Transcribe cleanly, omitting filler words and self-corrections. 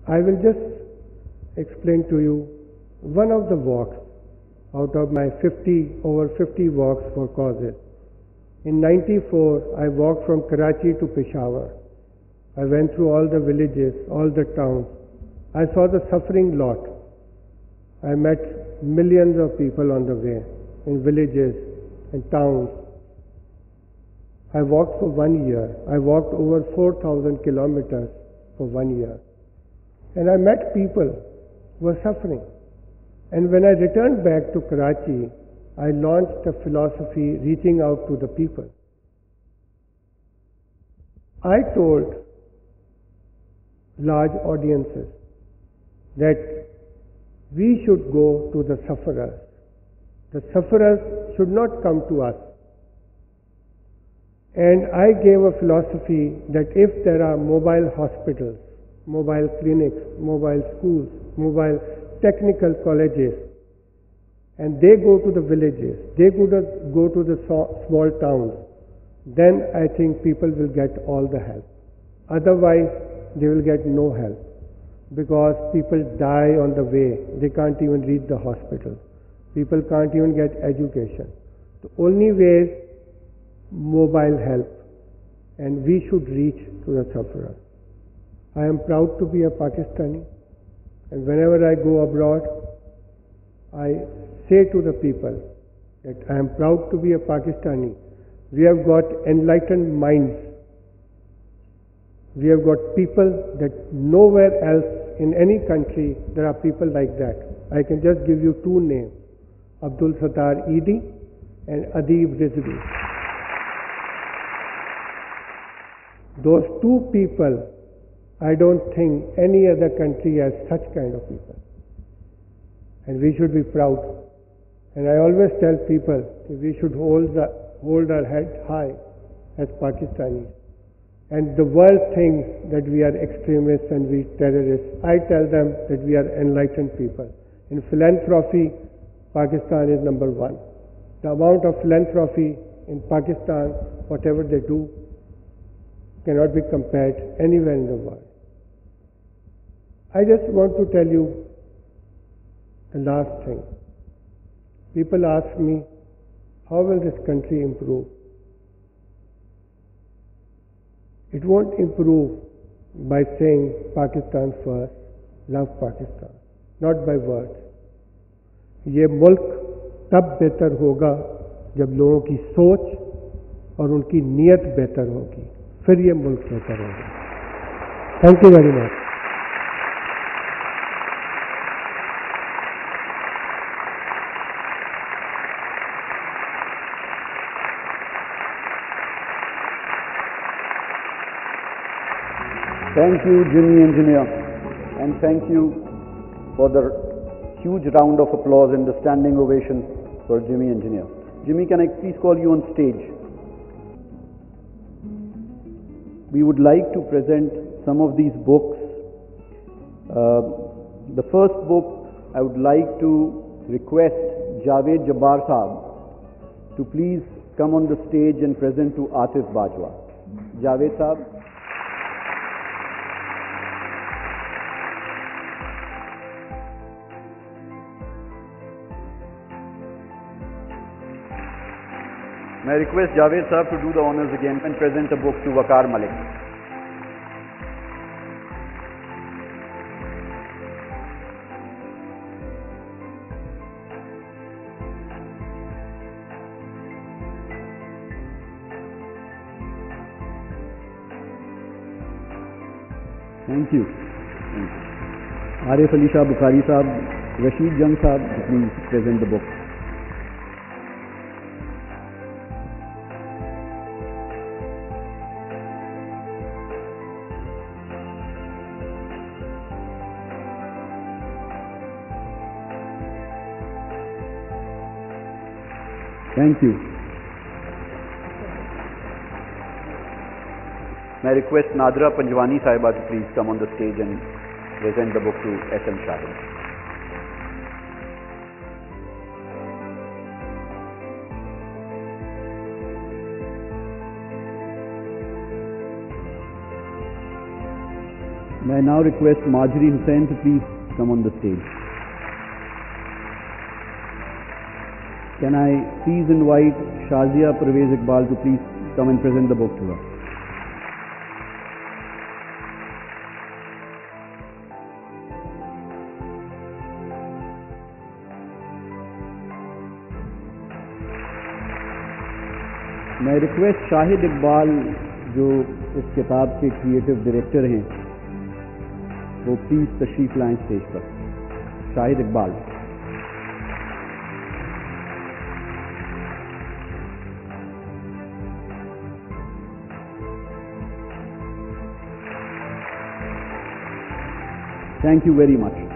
I will just explain to you one of the walks out of my over 50 walks for causes. In '94, I walked from Karachi to Peshawar. I went through all the villages, all the towns. I saw the suffering lot. I met millions of people on the way, in villages and towns. I walked for 1 year. I walked over 4,000 kilometers for 1 year. And I met people who were suffering. And when I returned back to Karachi, I launched a philosophy reaching out to the people. I told large audiences that we should go to the sufferers. The sufferers should not come to us. And I gave a philosophy that if there are mobile hospitals, mobile clinics, mobile schools, mobile technical colleges, and they go to the villages, they go to the small towns, then I think people will get all the help. Otherwise, they will get no help, because people die on the way. They can't even reach the hospital. People can't even get education. The only way is mobile help, and we should reach to the sufferers. I am proud to be a Pakistani, and whenever I go abroad, I say to the people that I am proud to be a Pakistani. We have got enlightened minds. We have got people that nowhere else in any country there are people like that. I can just give you two names, Abdul Sattar Eidi and Adib Rizvi. Those two people, I don't think any other country has such kind of people. And we should be proud. And I always tell people that we should hold our head high as Pakistanis. And the world thinks that we are extremists and we terrorists. I tell them that we are enlightened people. In philanthropy, Pakistan is number one. The amount of philanthropy in Pakistan, whatever they do, cannot be compared anywhere in the world. I just want to tell you the last thing. People ask me, how will this country improve? It won't improve by saying Pakistan first, love Pakistan, not by words. ये मुल्क तब बेहतर होगा जब लोगों की सोच और उनकी नीयत बेहतर होगी, फिर ये मुल्क बेहतर होगा. Thank you very much. Thank you, Jimmy Engineer, and thank you for the huge round of applause and the standing ovation for Jimmy Engineer. Jimmy, can I please call you on stage? We would like to present some of these books. The first book, I would like to request Javed Jabbar Saab to please come on the stage and present to Atif Bajwa. Javed Saab. May I request Javed Saab to do the honors again and present the book to Waqar Malik. Thank you. Arif Ali Shah Bukhari Saab, Rashid Jung Saab, please present the book. Thank you. May I request Nadra Panjwani Sahiba to please come on the stage and present the book to S.M. Shahid. May I now request Marjorie Hussain to please come on the stage. Can I please invite Shazia Parvez Iqbal to please come and present the book to us. मैं request Shahid Iqbal जो इस किताब के creative director हैं वो please तशरीफ लाएं stage पर. Shahid Iqbal. Thank you very much.